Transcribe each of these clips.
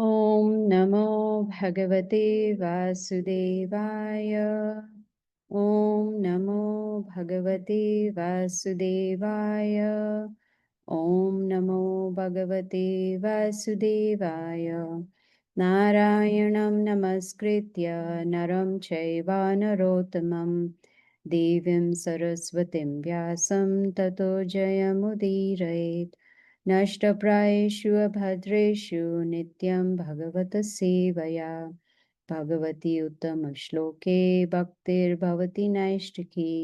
Om Namo Bhagavate Vasudevaya. Om Namo Bhagavate Vasudevaya. Om Namo Bhagavate Vasudevaya. Narayanam Namaskritya Naram Chaiva Narottamam Devim Saraswatim Vyasam Tato Jayamudirayet. नष्टप्रायेषु अभद्रेषु नित्यं भगवतसेवया भगवति उत्तमश्लोके भक्तिर्भवति नैष्टिकी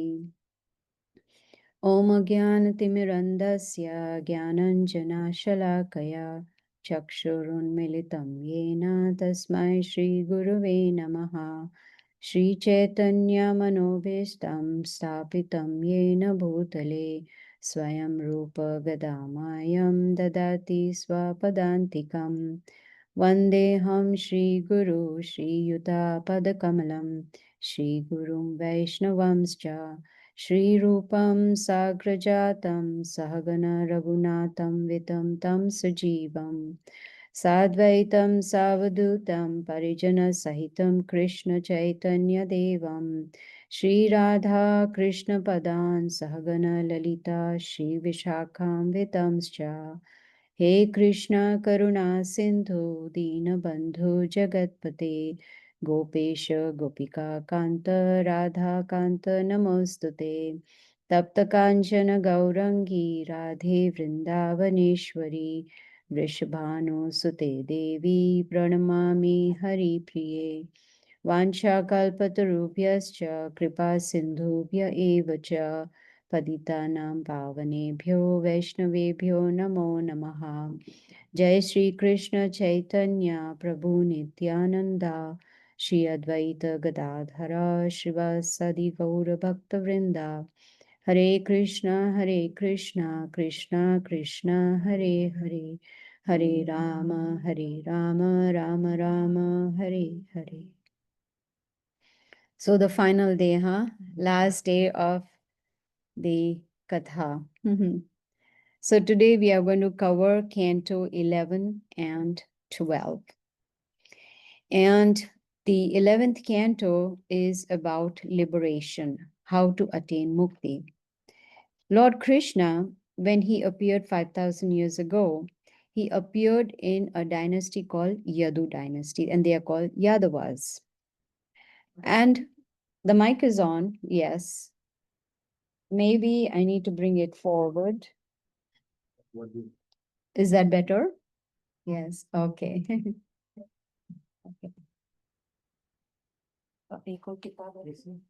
ॐ ज्ञानतिमिरन्धस्य ज्ञानञ्जनाशलाकया चक्षुरुन्मिलितं येन तस्मै श्रीगुरुवे नमः श्रीचैतन्यमनोभीष्टं स्थापितं येन भूतले स्वयं रूप गदामायं ददाति स्वपदान्तिकं वन्देऽहं श्रीगुरु श्रीयुतापदकमलं श्रीगुरुं वैष्णवंश्च श्रीरूपं साग्रजातं सहगण रघुनाथं वितं तं सुजीवं साद्वैतं सावधूतं परिजनसहितं कृष्णचैतन्यदेवं श्रीराधा कृष्णपदान् सहगण ललिता श्रीविशाखां वितंश्च हे कृष्ण करुणा सिन्धु दीनबन्धु जगत्पते गोपेश गोपिका कान्त राधा कान्त नमोऽस्तुते तप्त काञ्चन गौरङ्गी राधे वृन्दावनेश्वरी वृषभानुसुते देवी प्रणमामि हरिप्रिये वाञ्छाकल्पतरुभ्यश्च कृपा सिन्धुभ्य एव च पतितानां पावनेभ्यो वैष्णवेभ्यो नमो नमः जय श्री कृष्ण चैतन्य प्रभु नित्यानंदा श्री अद्वैत गदाधर श्रीवासदि गौर भक्तवृंदा हरे Krishna Krishna Krishna Hare Hare Hare Ram Ram Ram Hare Hare. So the final day, last day of the Katha. So today we are going to cover Canto 11 and 12. And the 11th canto is about liberation, how to attain mukti. Lord Krishna, when he appeared 5,000 years ago, he appeared in a dynasty called Yadu dynasty, and they are called Yadavas. And the mic is on, yes. Maybe I need to bring it forward. Is that better? Yes, okay. Okay.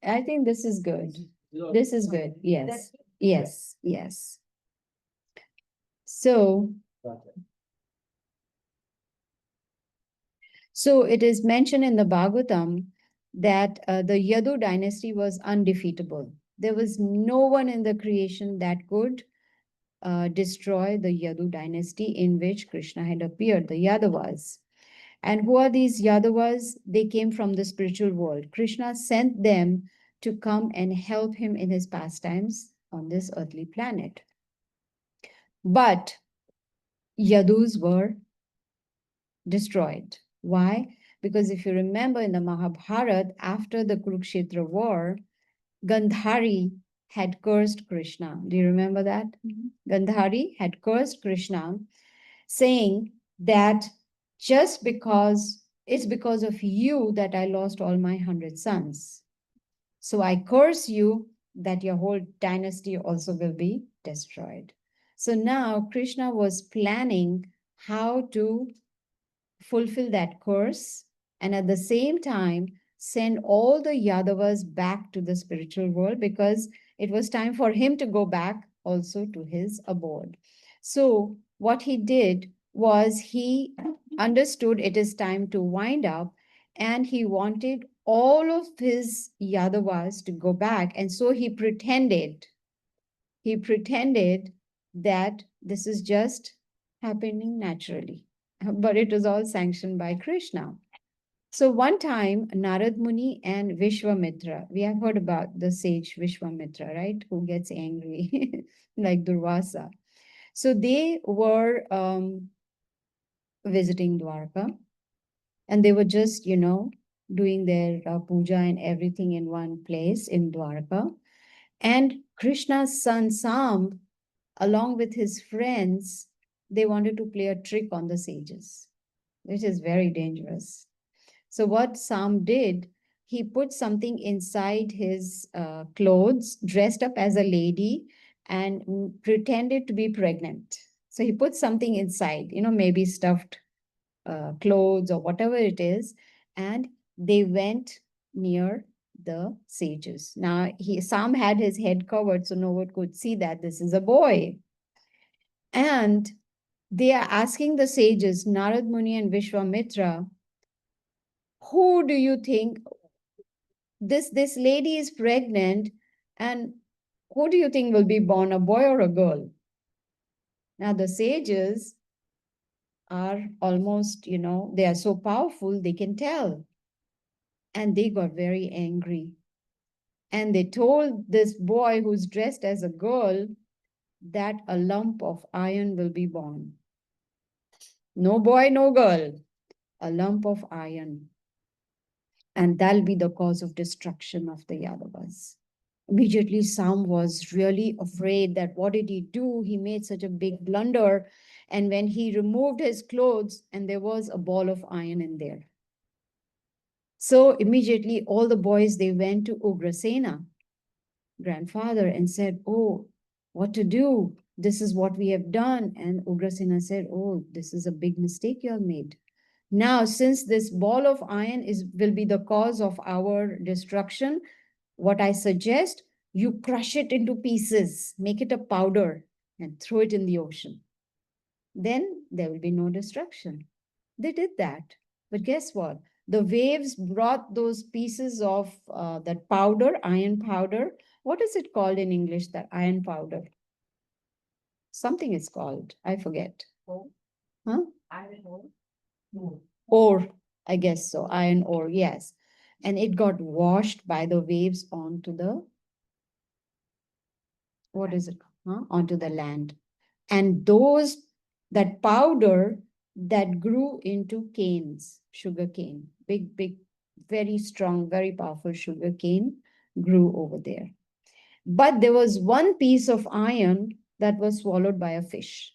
I think this is good. This is good. Yes, yes, yes. So it is mentioned in the Bhagavatam that the Yadu dynasty was undefeatable. There was no one in the creation that could destroy the Yadu dynasty in which Krishna had appeared, the Yadavas. And who are these Yadavas? They came from the spiritual world. Krishna sent them to come and help him in his pastimes on this earthly planet. But Yadus were destroyed. Why? Because if you remember in the Mahabharata, after the Kurukshetra war, Gandhari had cursed Krishna. Do you remember that? Gandhari had cursed Krishna, saying that just because it's because of you that I lost all my 100 sons. So I curse you that your whole dynasty also will be destroyed. So now Krishna was planning how to fulfill that curse and at the same time send all the Yadavas back to the spiritual world because it was time for him to go back also to his abode. So what he did was he understood it is time to wind up and he wanted all of his Yadavas to go back. And so he pretended that this is just happening naturally, but it is all sanctioned by Krishna. So one time, Narad Muni and Vishwamitra, we have heard about the sage Vishwamitra, right? Who gets angry like Durvasa. So they were visiting Dwarka And they were just, doing their puja and everything in one place in Dwarka. And Krishna's son Sam, along with his friends, they wanted to play a trick on the sages, which is very dangerous. So, what Sam did, he put something inside his clothes, dressed up as a lady, and pretended to be pregnant. So, he put something inside, maybe stuffed clothes or whatever it is, and they went near the sages. Now, Sam had his head covered, so no one could see that this is a boy. And they are asking the sages, Narad Muni and Vishwamitra, who do you think this lady is pregnant, and who do you think will be born, a boy or a girl? Now the sages are almost, they are so powerful, they can tell. And they got very angry. And they told this boy who's dressed as a girl that a lump of iron will be born. No boy, no girl, a lump of iron. And that'll be the cause of destruction of the Yadavas. Immediately, Sam was really afraid that what did he do? He made such a big blunder. And when he removed his clothes, and there was a ball of iron in there. So immediately, all the boys, they went to Ugrasena, grandfather, and said, oh, what to do? This is what we have done. And Ugrasena said, oh, this is a big mistake you have made. Now, since this ball of iron will be the cause of our destruction, what I suggest, you crush it into pieces, make it a powder, and throw it in the ocean. Then there will be no destruction. They did that. But guess what? The waves brought those pieces of that powder, iron powder. What is it called in English, that iron powder? Something is called. I forget. Oh. Huh? Iron ore. No. Ore, I guess so. Iron ore, yes. And it got washed by the waves onto the, what is it? Huh? Onto the land. And that powder that grew into canes, sugar cane, big, very strong, very powerful sugar cane grew over there. But there was one piece of iron that was swallowed by a fish.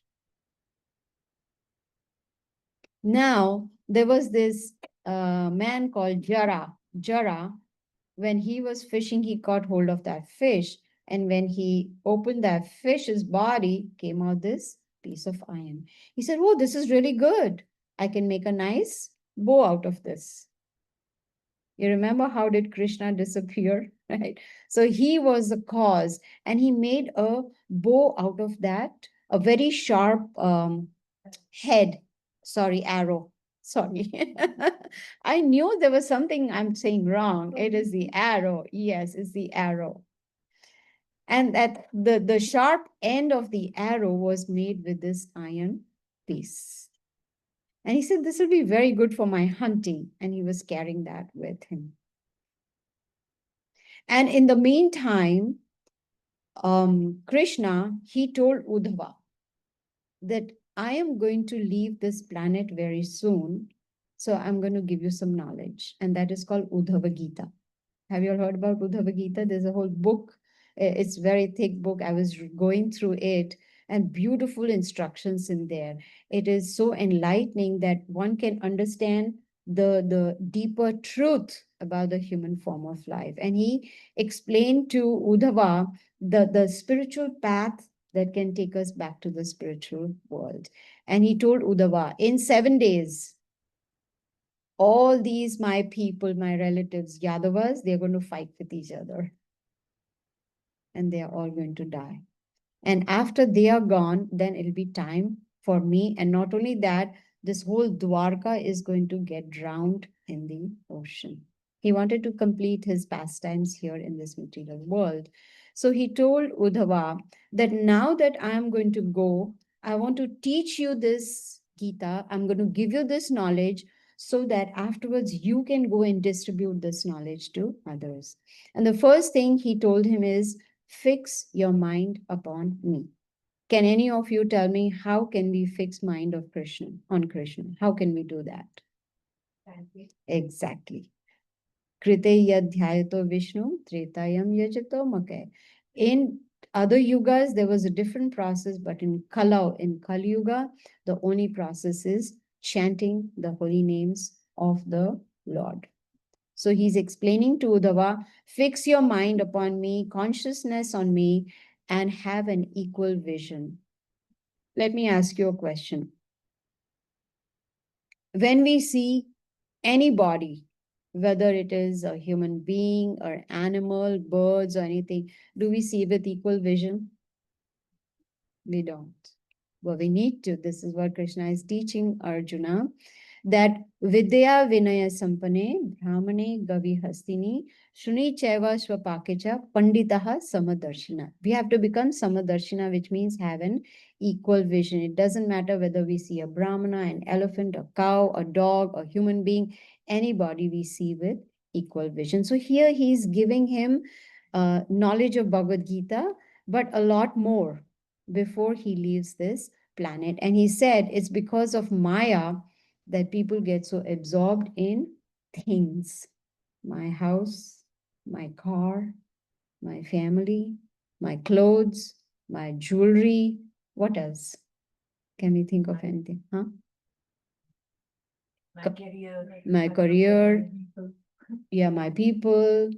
Now, there was this man called Jara. When he was fishing, he caught hold of that fish. And when he opened that fish's body, came out this piece of iron. He said, oh, this is really good. I can make a nice bow out of this. You remember how did Krishna disappear, right? So he was the cause, and he made a bow out of that, a very sharp arrow. Sorry. I knew there was something I'm saying wrong. It is the arrow. Yes, it's the arrow. And that the sharp end of the arrow was made with this iron piece. And he said, this will be very good for my hunting. And he was carrying that with him. And in the meantime, Krishna, he told Uddhava that I am going to leave this planet very soon. So I'm going to give you some knowledge. And that is called Uddhava Gita. Have you all heard about Uddhava Gita? There's a whole book. It's a very thick book. I was going through it, and beautiful instructions in there. It is so enlightening that one can understand the deeper truth about the human form of life. And he explained to Uddhava the spiritual path that can take us back to the spiritual world. And he told Uddhava, in 7 days, all these my people, my relatives, Yadavas, they're going to fight with each other. And they are all going to die. And after they are gone, then it'll be time for me. And not only that, this whole Dwarka is going to get drowned in the ocean. He wanted to complete his pastimes here in this material world. So he told Uddhava that now that I am going to go, I want to teach you this Gita. I'm going to give you this knowledge so that afterwards you can go and distribute this knowledge to others. And the first thing he told him is, fix your mind upon me. Can any of you tell me how can we fix mind of Krishna on Krishna? How can we do that? Exactly. Krite yadhyayato Vishnu, Tretayam yajito make. In other yugas, there was a different process, but in Kali Yuga, the only process is chanting the holy names of the Lord. So he's explaining to Uddhava, fix your mind upon me, consciousness on me, and have an equal vision. Let me ask you a question. When we see any body, whether it is a human being or animal, birds, or anything, do we see with equal vision? We don't. Well, we need to. This is what Krishna is teaching Arjuna, that Vidya Vinaya Sampane Brahmane Gavi Hastini Shuni Chaiva Swapakecha Panditaha Samadarshina. We have to become Samadarshina, which means have an equal vision. It doesn't matter whether we see a Brahmana, an elephant, a cow, a dog, a human being, anybody we see with equal vision. So here he's giving him knowledge of Bhagavad Gita, but a lot more before he leaves this planet. And he said it's because of Maya that people get so absorbed in things. My house, my car, my family, my clothes, my jewelry. What else? Can we think of anything? Huh? My career. Yeah, my people.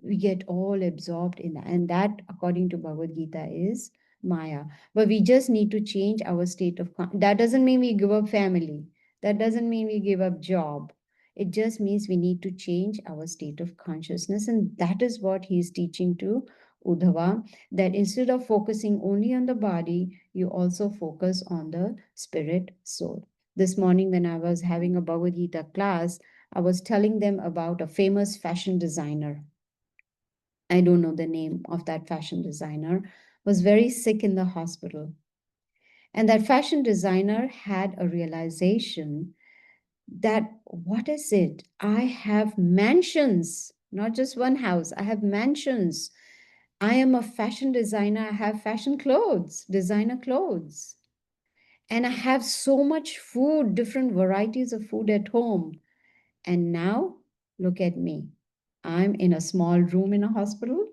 We get all absorbed in that. And that, according to Bhagavad Gita, is Maya. But we just need to change our state of that doesn't mean we give up family. That doesn't mean we give up job. It just means we need to change our state of consciousness. And that is what he's teaching to Uddhava, that instead of focusing only on the body, you also focus on the spirit soul. This morning, when I was having a Bhagavad Gita class, I was telling them about a famous fashion designer. I don't know the name of that fashion designer, was very sick in the hospital. And that fashion designer had a realization that what is it? I have mansions, not just one house, I have mansions. I am a fashion designer, I have fashion clothes, designer clothes. And I have so much food, different varieties of food at home. And now, look at me. I'm in a small room in a hospital.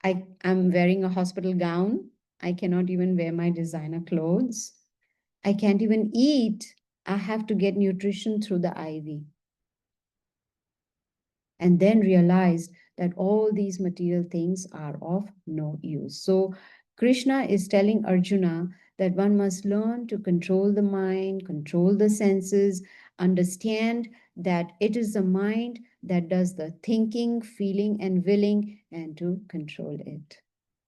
I'm wearing a hospital gown. I cannot even wear my designer clothes. I can't even eat. I have to get nutrition through the IV. And then realized that all these material things are of no use. So Krishna is telling Arjuna that one must learn to control the mind, control the senses, understand that it is the mind that does the thinking, feeling, and willing, and to control it.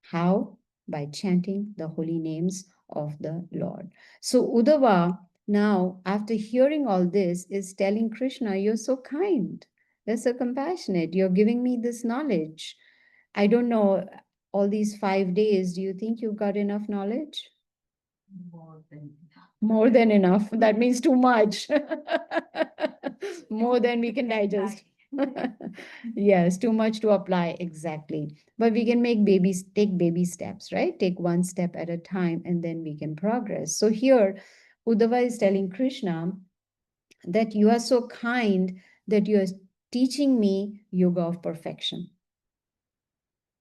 How? By chanting the holy names of the Lord. So Uddhava, now, after hearing all this, is telling Krishna, you're so kind. You're so compassionate. You're giving me this knowledge. I don't know, all these 5 days, do you think you've got enough knowledge? More than enough. That means too much. More than we can digest. Yes, too much to apply. Exactly. But we can take baby steps, right? Take one step at a time and then we can progress. So here, Uddhava is telling Krishna that you are so kind that you are teaching me yoga of perfection.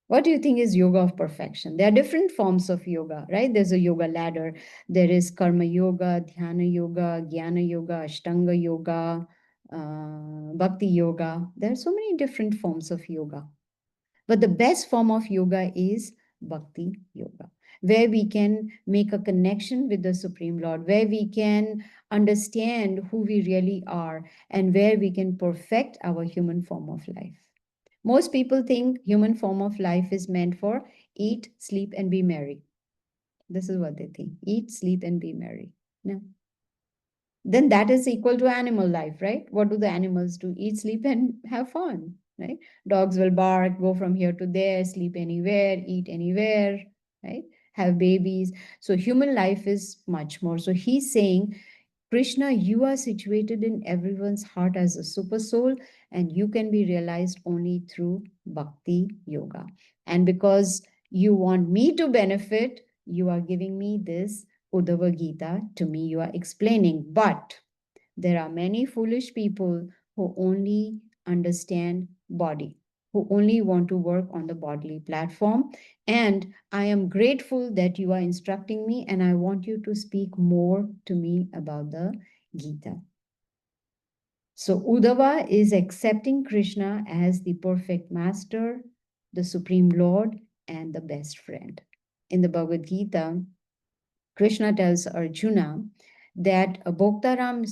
What do you think is yoga of perfection? There are different forms of yoga, right? There's a yoga ladder. There is karma yoga, dhyana yoga, jnana yoga, ashtanga yoga, bhakti yoga. There are so many different forms of yoga. But the best form of yoga is bhakti yoga, where we can make a connection with the Supreme Lord, where we can understand who we really are, and where we can perfect our human form of life. Most people think human form of life is meant for eat, sleep, and be merry. This is what they think. Eat, sleep, and be merry. No. Then that is equal to animal life, right? What do the animals do? Eat, sleep, and have fun, right? Dogs will bark, go from here to there, sleep anywhere, eat anywhere, right? Have babies. So human life is much more. So he's saying, Krishna, you are situated in everyone's heart as a super soul, and you can be realized only through bhakti yoga. And because you want me to benefit, you are giving me this Uddhava Gita to me. You are explaining, but There are many foolish people who only understand body, who only want to work on the bodily platform. And I am grateful that you are instructing me, and I want you to speak more to me about the Gita. So Uddhava is accepting Krishna as the perfect master, the supreme Lord, and the best friend. In the Bhagavad Gita, Krishna tells Arjuna that Bhoktaram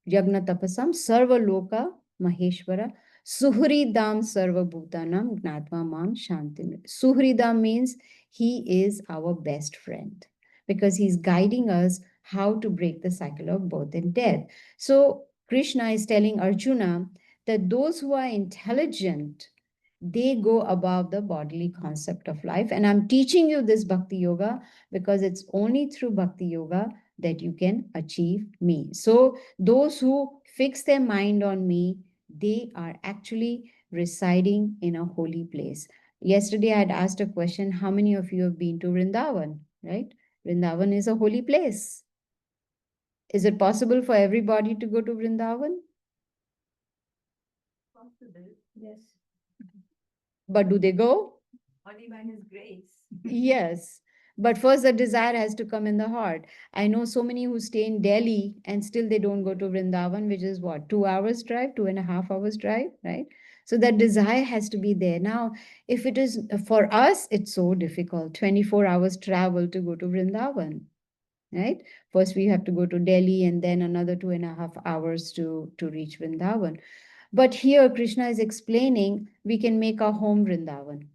Yagna Tapasam Sarva Loka Maheshwara Suhridam Sarva Bhutanam Gnatva Mam Shantim. Suhridam means he is our best friend because he's guiding us how to break the cycle of birth and death. So Krishna is telling Arjuna that those who are intelligent, they go above the bodily concept of life. And I'm teaching you this Bhakti Yoga because it's only through Bhakti Yoga that you can achieve me. So those who fix their mind on me, they are actually residing in a holy place. Yesterday I had asked a question, how many of you have been to Vrindavan, right? Vrindavan is a holy place. Is it possible for everybody to go to Vrindavan? Possible, yes. But do they go? Only by His grace. Yes. But first, the desire has to come in the heart. I know so many who stay in Delhi and still they don't go to Vrindavan, which is what, 2 hours drive, 2.5 hours drive, right? So that desire has to be there. Now, if it is for us, it's so difficult 24 hours travel to go to Vrindavan, right? First, we have to go to Delhi and then another 2.5 hours to reach Vrindavan. But here, Krishna is explaining we can make our home Vrindavan.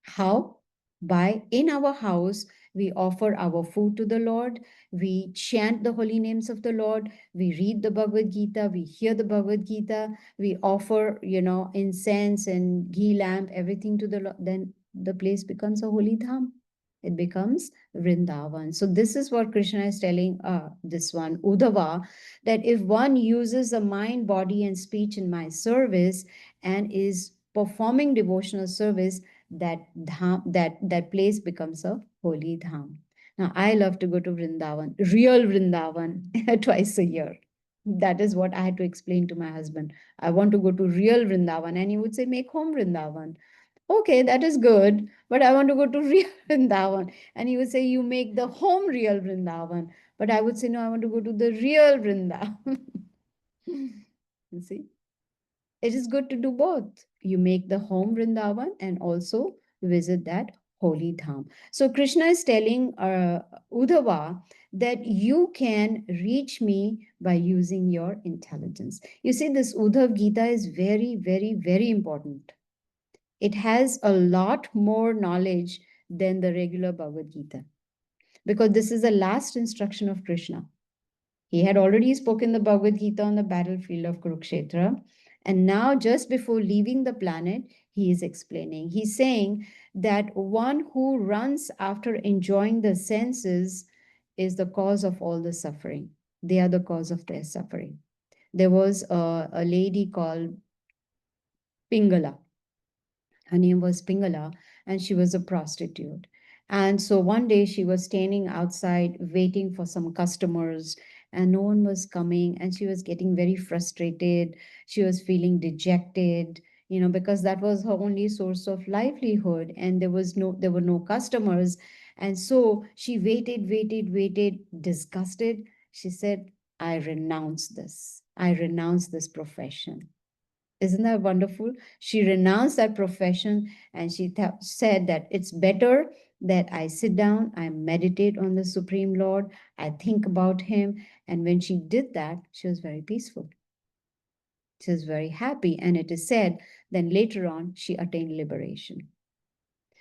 How? By in our house, we offer our food to the Lord, we chant the holy names of the Lord, we read the Bhagavad Gita, we hear the Bhagavad Gita, we offer, incense and ghee lamp, everything to the Lord, then the place becomes a holy dham. It becomes Vrindavan. So this is what Krishna is telling this one, Uddhava, that if one uses the mind, body, and speech in my service and is performing devotional service, that dham, that place becomes a holy dham. Now I love to go to Vrindavan, real Vrindavan, twice a year. That is what I had to explain to my husband. I want to go to real Vrindavan, and he would say, "Make home Vrindavan." Okay, that is good, but I want to go to real Vrindavan, and he would say, "You make the home real Vrindavan," but I would say, "No, I want to go to the real Vrindavan." You see? It is good to do both. You make the home Vrindavan and also visit that holy dham. So Krishna is telling Uddhava that you can reach me by using your intelligence. You see, this Uddhav Gita is very, very, very important. It has a lot more knowledge than the regular Bhagavad Gita because this is the last instruction of Krishna. He had already spoken the Bhagavad Gita on the battlefield of Kurukshetra. And now, just before leaving the planet, he is explaining. He's saying that one who runs after enjoying the senses is the cause of all the suffering. They are the cause of their suffering. There was a lady called Pingala. Her name was Pingala, and she was a prostitute. And so one day she was standing outside waiting for some customers, and no one was coming, and she was getting very frustrated. She was feeling dejected, because that was her only source of livelihood, and there were no customers. And so she waited, disgusted. She said, I renounce this. I renounce this profession. Isn't that wonderful? She renounced that profession and she said that it's better that I sit down, I meditate on the Supreme Lord, I think about Him. And when she did that, she was very peaceful. She was very happy. And it is said, then later on, she attained liberation.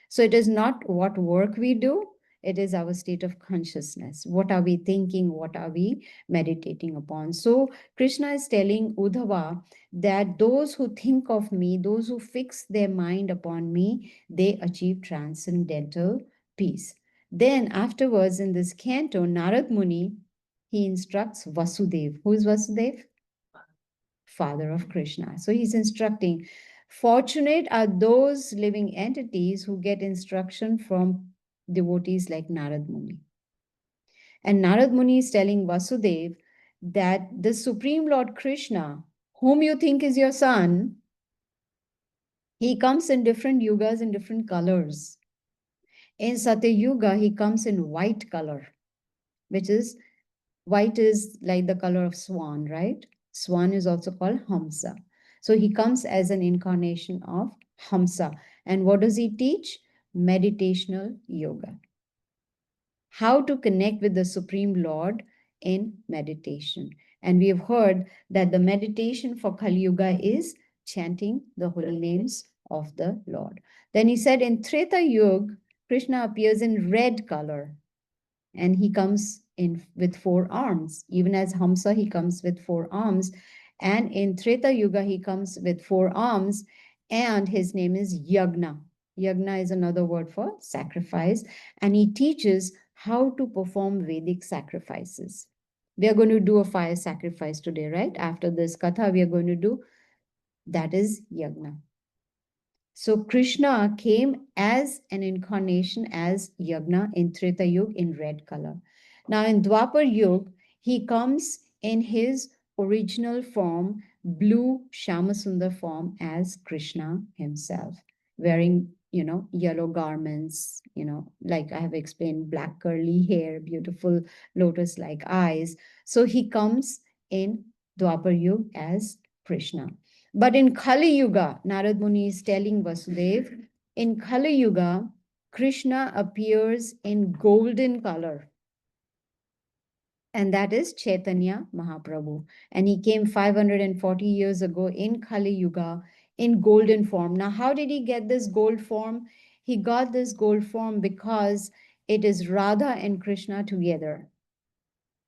So it is not what work we do, it is our state of consciousness. What are we thinking? What are we meditating upon? So Krishna is telling Uddhava that those who think of me, those who fix their mind upon me, they achieve transcendental peace. Then afterwards in this canto, Narad Muni, he instructs Vasudev. Who is Vasudev? Father of Krishna. So he's instructing, fortunate are those living entities who get instruction from devotees like Narad Muni. And Narad Muni is telling Vasudev that the Supreme Lord Krishna, whom you think is your son, he comes in different yugas in different colors. In Satya Yuga, he comes in white color, which is white is like the color of swan, right? Swan is also called Hamsa. So he comes as an incarnation of Hamsa. And what does he teach? Meditational yoga. How to connect with the Supreme Lord in meditation. And we have heard that the meditation for Kali Yuga is chanting the holy names of the Lord. Then he said in Treta Yuga, Krishna appears in red color and he comes in with 4 arms. Even as Hamsa, he comes with 4 arms. And in Treta Yuga, he comes with 4 arms, and his name is Yagna. Yagna is another word for sacrifice, and he teaches how to perform Vedic sacrifices. We are going to do a fire sacrifice today, right? After this katha, we are going to do that is Yagna. So Krishna came as an incarnation as Yagna in Treta Yuga in red color. Now in Dwapar Yuga, he comes in his original form, blue Shamasundar form as Krishna himself, wearing, yellow garments, like I have explained, black curly hair, beautiful lotus-like eyes. So he comes in Dwapar Yuga as Krishna. But in Kali Yuga, Narad Muni is telling Vasudev, in Kali Yuga, Krishna appears in golden color, and that is Chaitanya Mahaprabhu. And he came 540 years ago in Kali Yuga in golden form. Now, how did he get this gold form? He got this gold form because it is Radha and Krishna together.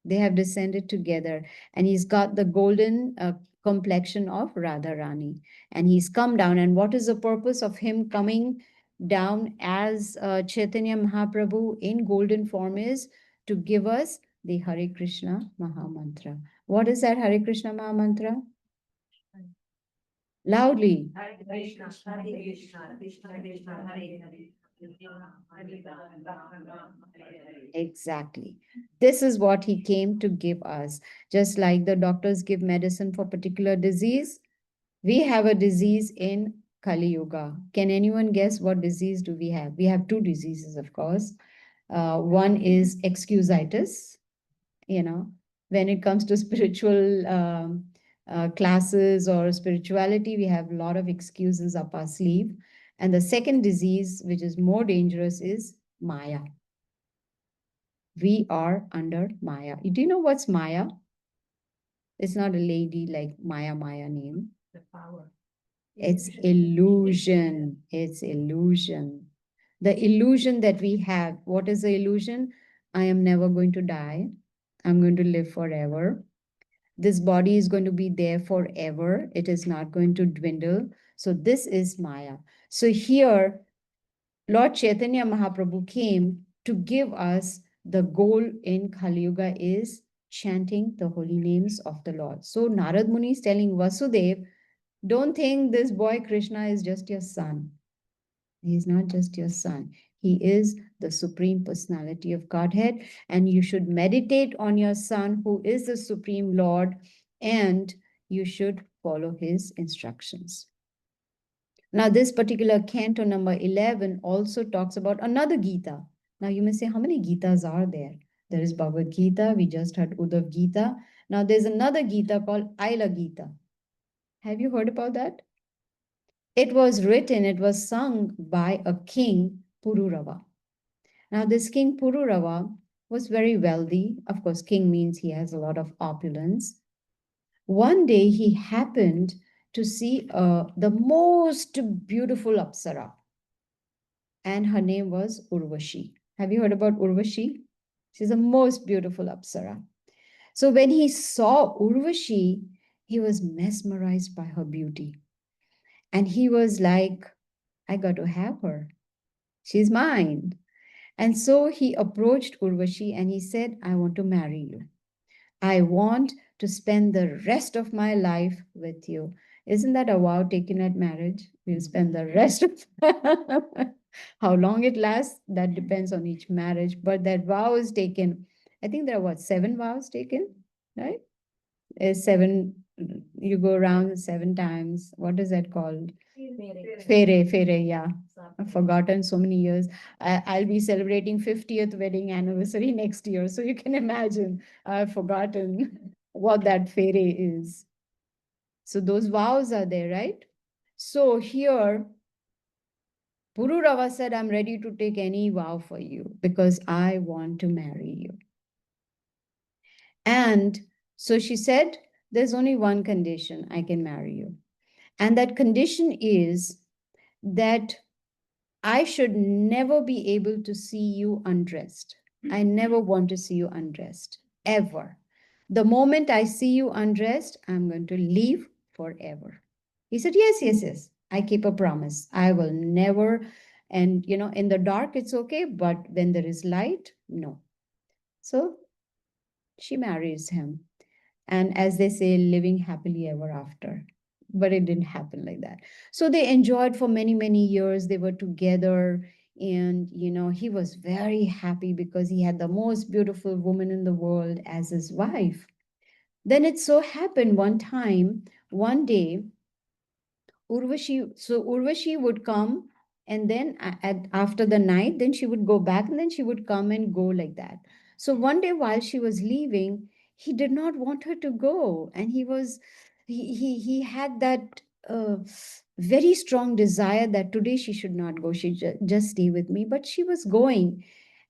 They have descended together, and he's got the golden complexion of Radharani, and he's come down. And what is the purpose of him coming down as Chaitanya Mahaprabhu in golden form is to give us the Hare Krishna Mahamantra. What is that Hare Krishna Mahamantra? Loudly. Hare Krishna, Hare Krishna, Krishna Krishna, Hare Hare. Exactly. This is what he came to give us. Just like the doctors give medicine for particular disease, we have a disease in Kali Yuga. Can anyone guess what disease do we have? We have 2 diseases, of course. One is excusitis, when it comes to spiritual classes or spirituality, we have a lot of excuses up our sleeve. And the second disease, which is more dangerous, is Maya. We are under Maya. Do you know what's Maya? It's not a lady like Maya name. The power. It's illusion. It's illusion. The illusion that we have. What is the illusion? I am never going to die. I'm going to live forever. This body is going to be there forever. It is not going to dwindle. So this is Maya. So here, Lord Chaitanya Mahaprabhu came to give us the goal in Kali Yuga is chanting the holy names of the Lord. So Narad Muni is telling Vasudev, don't think this boy Krishna is just your son. He is not just your son. He is the Supreme Personality of Godhead, and you should meditate on your son, who is the Supreme Lord, and you should follow his instructions. Now, this particular canto number 11 also talks about another Gita. Now, you may say, how many Gitas are there? There is Bhagavad Gita. We just had Uddhav Gita. Now, there's another Gita called Aila Gita. Have you heard about that? It was sung by a king, Pururava. Now, this king Pururava was very wealthy. Of course, king means he has a lot of opulence. One day, he happened to see the most beautiful Apsara, and her name was Urvashi. Have you heard about Urvashi? She's the most beautiful Apsara. So when he saw Urvashi, he was mesmerized by her beauty. And he was like, I got to have her. She's mine. And so he approached Urvashi and he said, I want to marry you. I want to spend the rest of my life with you. Isn't that a vow taken at marriage? We'll spend the rest of how long it lasts, that depends on each marriage, but that vow is taken I think there are what, 7 vows taken, right? Seven, you go around 7 times. What is that called? Fere, yeah. I've forgotten so many years. I'll be celebrating 50th wedding anniversary next year. So you can imagine I've forgotten what that fere is. So those vows are there, right? So here, Pururava said, I'm ready to take any vow for you because I want to marry you. And so she said, there's only one condition, I can marry you. And that condition is that I should never be able to see you undressed. I never want to see you undressed, ever. The moment I see you undressed, I'm going to leave forever. He said, yes, yes, yes. I keep a promise. I will never. And, in the dark, it's okay. But when there is light, no. So she marries him. And as they say, living happily ever after. But it didn't happen like that. So they enjoyed for many, many years. They were together. And, he was very happy because he had the most beautiful woman in the world as his wife. Then it so happened one day, Urvashi would come, and then after the night, then she would go back, and then she would come and go like that. So one day while she was leaving, he did not want her to go, and he had that very strong desire that today she should not go. She just stay with me, but she was going,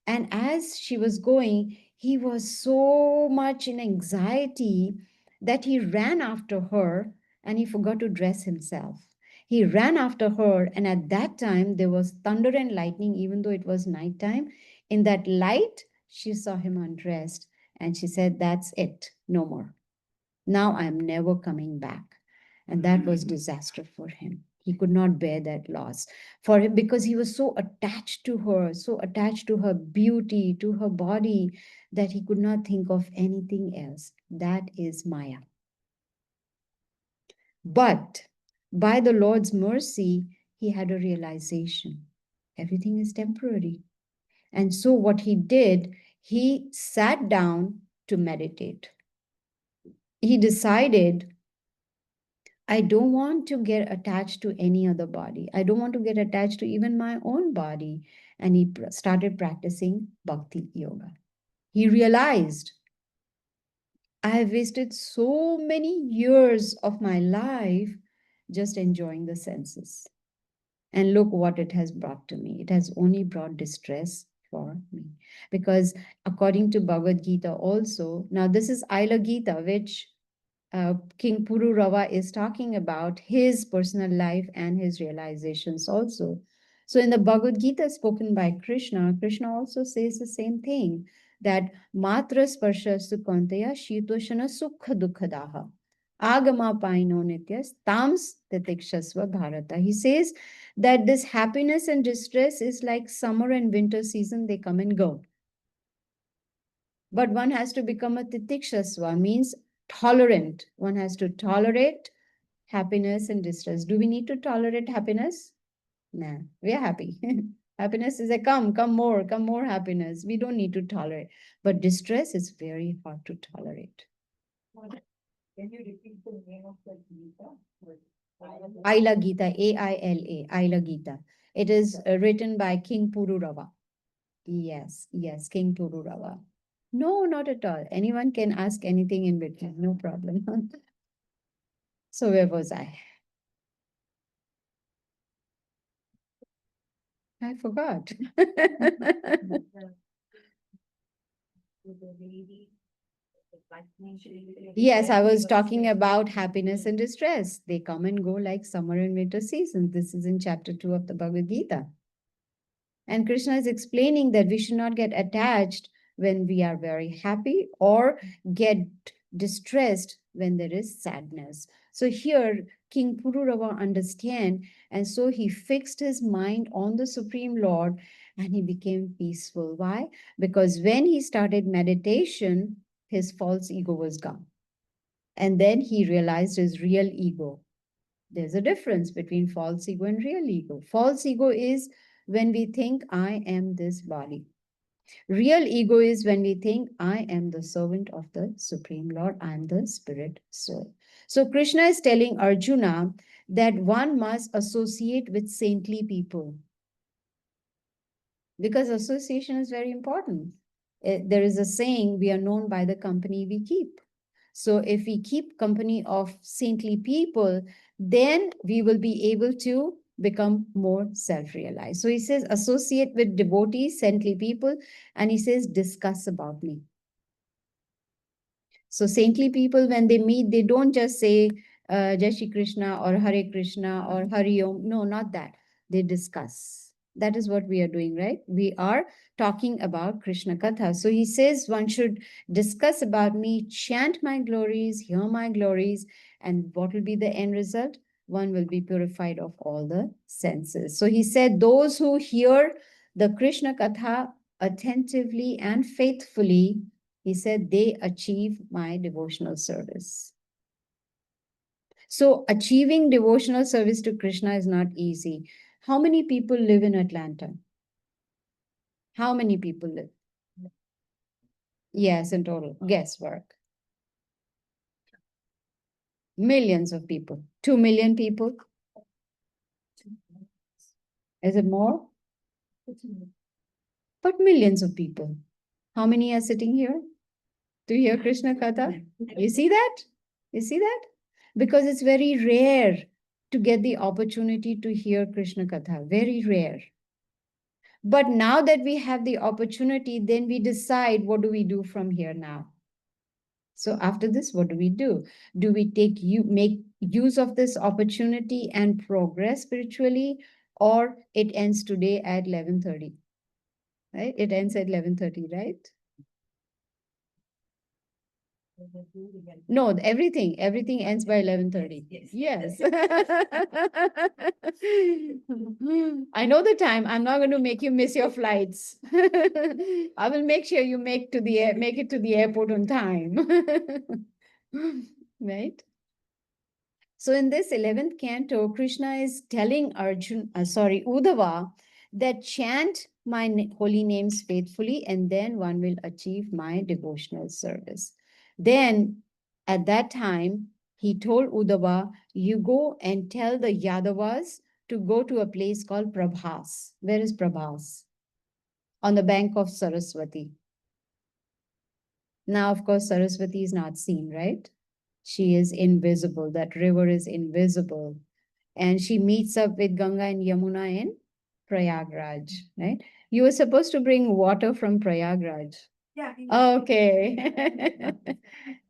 and as she was going, he was so much in anxiety that he ran after her and he forgot to dress himself. He ran after her, and at that time there was thunder and lightning, even though it was nighttime. In that light, she saw him undressed, and she said, that's it, no more. Now I'm never coming back. And that was disaster for him. He could not bear that loss for him because he was so attached to her, so attached to her beauty, to her body, that he could not think of anything else. That is Maya. But by the Lord's mercy, he had a realization. Everything is temporary. And so what he did, he sat down to meditate. He decided, I don't want to get attached to any other body. I don't want to get attached to even my own body. And he started practicing bhakti yoga. He realized, I have wasted so many years of my life just enjoying the senses. And look what it has brought to me. It has only brought distress for me. Because according to Bhagavad Gita also, now this is Aila Gita, which King Pururava is talking about his personal life and his realizations also. So in the Bhagavad Gita spoken by Krishna, Krishna also says the same thing, that matra sparsha sukantaya shitoshana sukha dukhadaha agama paino nityas tams titikshasva bharata. He says that this happiness and distress is like summer and winter season, they come and go. But one has to become a titikshasva, means tolerant. One has to tolerate happiness and distress. Do we need to tolerate happiness? Nah, we are happy. Happiness is a come more happiness. We don't need to tolerate. But distress is very hard to tolerate. Can you repeat the name of the Gita? Aila Gita, Aila, Aila Gita. It is written by King Pururava. Yes, King Pururava. No, not at all. Anyone can ask anything in between, no problem. So where was I? I forgot. Yes, I was talking about happiness and distress. They come and go like summer and winter seasons. This is in chapter 2 of the Bhagavad Gita. And Krishna is explaining that we should not get attached when we are very happy or get distressed when there is sadness. So here, King Pururava understand, and so he fixed his mind on the Supreme Lord and he became peaceful. Why? Because when he started meditation, his false ego was gone. And then he realized his real ego. There's a difference between false ego and real ego. False ego is when we think I am this body. Real ego is when we think, I am the servant of the Supreme Lord, I am the spirit soul. So Krishna is telling Arjuna that one must associate with saintly people because association is very important. There is a saying, we are known by the company we keep. So if we keep company of saintly people, then we will be able to become more self-realized. So he says, associate with devotees, saintly people, and he says, discuss about me. So saintly people, when they meet, they don't just say Jai Shri Krishna or Hare Krishna or Hari Om. No, not that. They discuss. That is what we are doing, right? We are talking about Krishna Katha. So he says one should discuss about me, chant my glories, hear my glories, and what will be the end result? One will be purified of all the senses. So he said, those who hear the Krishna Katha attentively and faithfully, he said, they achieve my devotional service. So achieving devotional service to Krishna is not easy. How many people live in Atlanta? How many people live? Yes, in total. Guesswork. Millions of people. 2 million people. Is it more? But millions of people. How many are sitting here to hear Krishna Katha? You see that? You see that? Because it's very rare to get the opportunity to hear Krishna Katha. Very rare. But now that we have the opportunity, then we decide what do we do from here now. So after this, what do we do? Do we make use of this opportunity and progress spiritually, or it ends today at 11:30? Right? It ends at 11:30, right? No, everything ends by 11:30. Yes. I know the time. I'm not going to make you miss your flights. I will make sure you make it to the airport on time. Right? So in this 11th canto, Krishna is telling Uddhava, that chant my holy names faithfully, and then one will achieve my devotional service. Then at that time, he told Uddhava, you go and tell the Yadavas to go to a place called Prabhas. Where is Prabhas? On the bank of Saraswati. Now, of course, Saraswati is not seen, right? She is invisible. That river is invisible. And she meets up with Ganga and Yamuna in Prayagraj, right? You were supposed to bring water from Prayagraj. Yeah. Okay.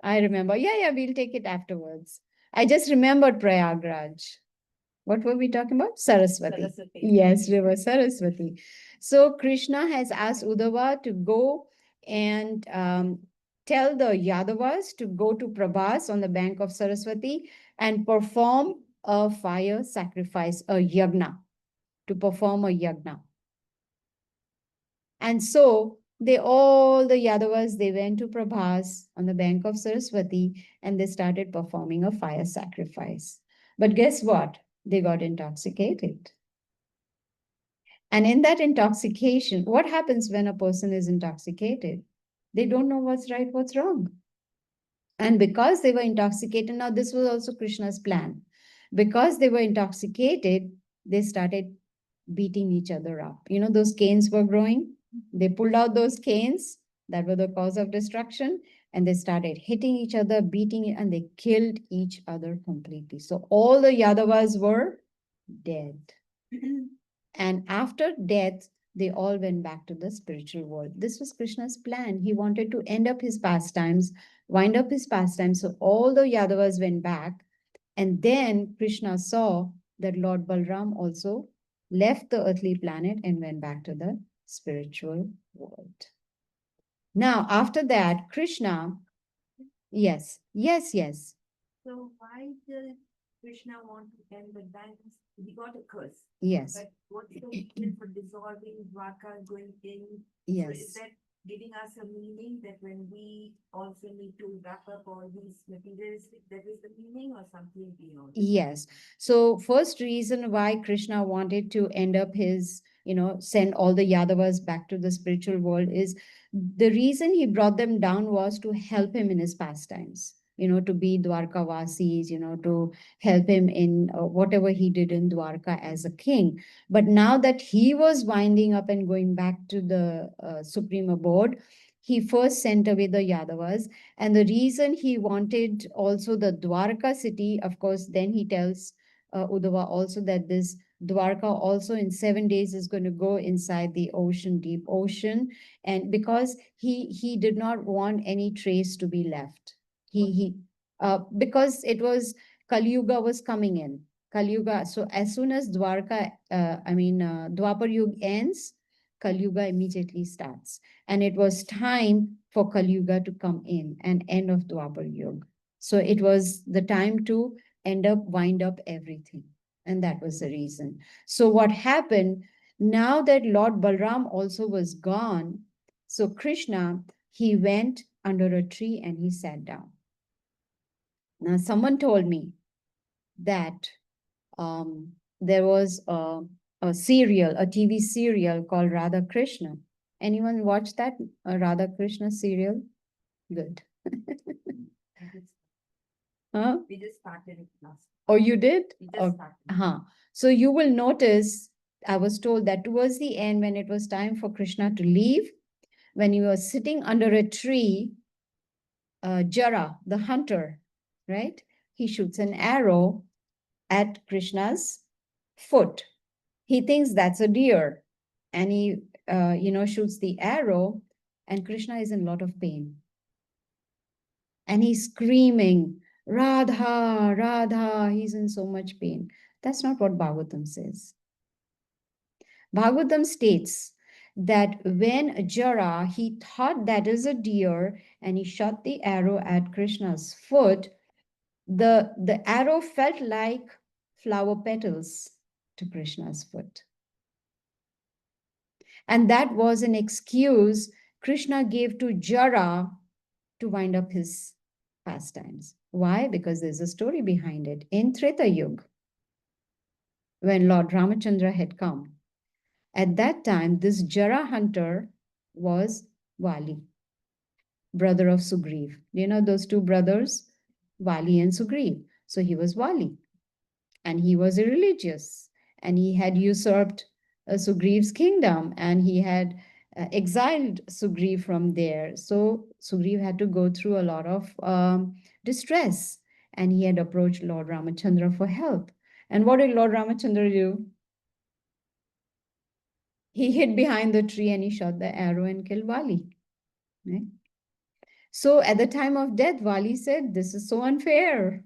I remember. Yeah, we'll take it afterwards. I just remembered Prayagraj. What were we talking about? Saraswati. Saraswati. Yes, river Saraswati. So Krishna has asked Uddhava to go and tell the Yadavas to go to Prabhas on the bank of Saraswati and perform a fire sacrifice, a yagna, to perform a yagna. And so all the Yadavas, they went to Prabhas on the bank of Saraswati and they started performing a fire sacrifice. But guess what? They got intoxicated. And in that intoxication, what happens when a person is intoxicated? They don't know what's right, what's wrong. And because they were intoxicated, now this was also Krishna's plan. Because they were intoxicated, they started beating each other up. You know, those canes were growing. They pulled out those canes that were the cause of destruction, and they started hitting each other, beating it, and they killed each other completely. So all the Yadavas were dead. And after death, they all went back to the spiritual world. This was Krishna's plan. He wanted to end up his pastimes, wind up his pastimes. So all the Yadavas went back. And then Krishna saw that Lord Balram also left the earthly planet and went back to the spiritual world. Now, after that, Krishna, yes. So why did Krishna want to end the dance? He got a curse. Yes. But what's the reason for dissolving Dwarka, going in? Yes. So is that giving us a meaning that when we also need to wrap up all these materials, that is the meaning or something beyond? Yes. So first reason why Krishna wanted to end up his, send all the Yadavas back to the spiritual world, is the reason he brought them down was to help him in his pastimes, to be Dwarka Vasis, to help him in whatever he did in Dwarka as a king. But now that he was winding up and going back to the supreme abode, he first sent away the Yadavas. And the reason he wanted also the Dwarka city, of course, then he tells Uddhava also that this Dwarka also in 7 days is going to go inside the ocean, deep ocean. And because he did not want any trace to be left. Because it was Kali Yuga was coming in. Kali Yuga. So as soon as Dwapar Yuga ends, Kali Yuga immediately starts. And it was time for Kali Yuga to come in and end of Dwapar Yuga. So it was the time to wind up everything. And that was the reason. So what happened, now that Lord Balram also was gone, so Krishna, he went under a tree and he sat down. Now, someone told me that there was a serial, a TV serial called Radha Krishna. Anyone watch that Radha Krishna serial? Good. Huh? We just started it last. Oh, you did? We just started. So you will notice, I was told that towards the end, when it was time for Krishna to leave, when he was sitting under a tree, Jara, the hunter, right? He shoots an arrow at Krishna's foot. He thinks that's a deer, and he, shoots the arrow, and Krishna is in a lot of pain. And he's screaming, Radha, Radha, he's in so much pain. That's not what Bhagavatam says. Bhagavatam states that when Jara, he thought that is a deer and he shot the arrow at Krishna's foot, the arrow felt like flower petals to Krishna's foot. And that was an excuse Krishna gave to Jara to wind up his pastimes. Why? Because there's a story behind it. In Treta Yuga, when Lord Ramachandra had come, at that time, this Jara hunter was Vali, brother of Sugriv. You know those two brothers, Vali and Sugriv. So he was Vali, and he was irreligious, and he had usurped Sugriv's kingdom, and he had exiled Sugriv from there. So Sugriv had to go through a lot of distress, and he had approached Lord Ramachandra for help. And what did Lord Ramachandra do? He hid behind the tree and he shot the arrow and killed Vali. Right? So at the time of death, Vali said, this is so unfair.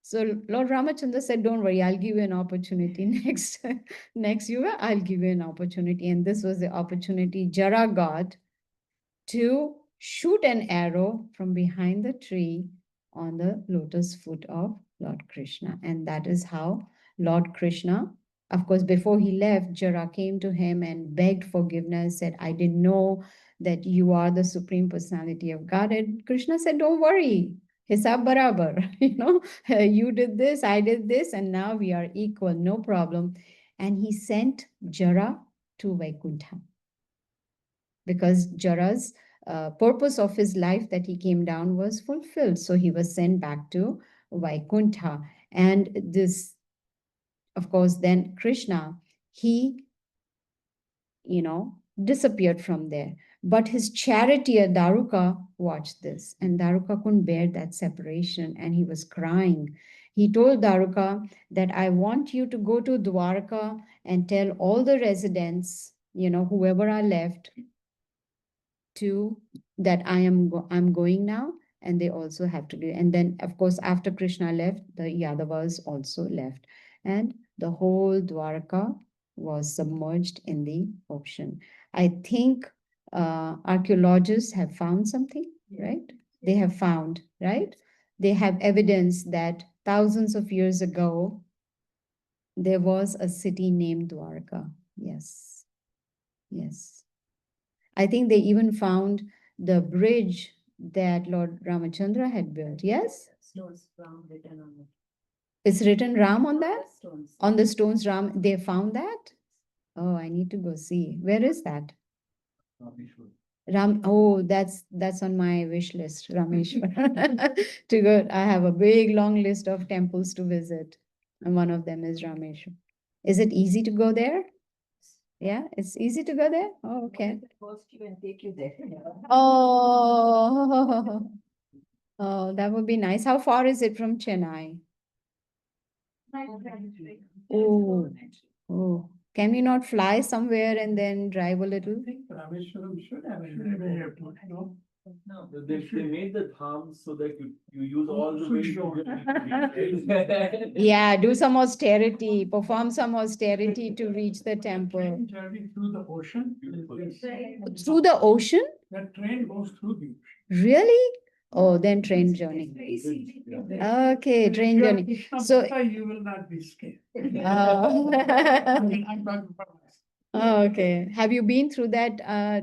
So Lord Ramachandra said, don't worry, I'll give you an opportunity next yuga, I'll give you an opportunity. And this was the opportunity Jara got to shoot an arrow from behind the tree on the lotus foot of Lord Krishna. And that is how Lord Krishna, of course, before he left, Jara came to him and begged forgiveness, said, I didn't know that you are the Supreme Personality of God. And Krishna said, don't worry, hisab barabar, you did this, I did this, and now we are equal, no problem. And he sent Jara to Vaikuntha, because Jara's purpose of his life that he came down was fulfilled. So he was sent back to Vaikuntha. And this, of course, then Krishna, he, disappeared from there. But his charioteer Daruka watched this, and Daruka couldn't bear that separation, and he was crying. He told Daruka that I want you to go to Dwarka and tell all the residents, whoever are left, that I'm going now, and they also have to do. And then, of course, after Krishna left, the Yadavas also left, and the whole Dwarka was submerged in the ocean. I think archaeologists have found something, right? They have found, right? They have evidence that thousands of years ago, there was a city named Dwarka. Yes. Yes. I think they even found the bridge that Lord Ramachandra had built. Yes? Stones from written on it. It's written Ram on that? Stones. On the stones, Ram, they found that? Oh, I need to go see. Where is that? Oh, that's on my wish list, Rameshwar. To go, I have a big long list of temples to visit, and one of them is Rameshwar. Is it easy to go there? Yeah, it's easy to go there. Oh, okay. First you and take you there. Oh, oh, that would be nice. How far is it from Chennai? Oh, oh. Can we not fly somewhere and then drive a little? I think Rameshwaram should have an airport, no? No, they made the dham so that you use all the Food ways show. Yeah, do some austerity, perform some austerity to reach the temple. Train journey through the ocean. Through the ocean? That train goes through the ocean. Really? Oh, then train journey. Okay, train If you are journey. Krishna So, Bhakta, you will not be scared. oh. I'm talking for myself. Oh, okay. Have you been through that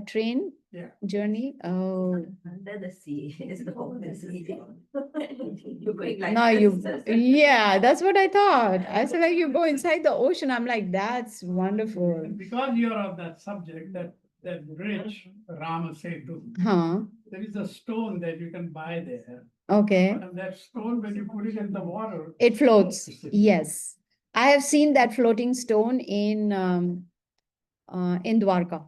train Yeah. journey? Oh, Under the sea is the whole sea. You're going like no, you, this. yeah, that's what I thought. I said, like, you go inside the ocean. I'm like, that's wonderful. And because you are of that subject, that bridge, Rama Setu, Huh? there is a stone that you can buy there. Okay. And that stone, when you put it in the water. It floats. Yes. I have seen that floating stone in Dwarka.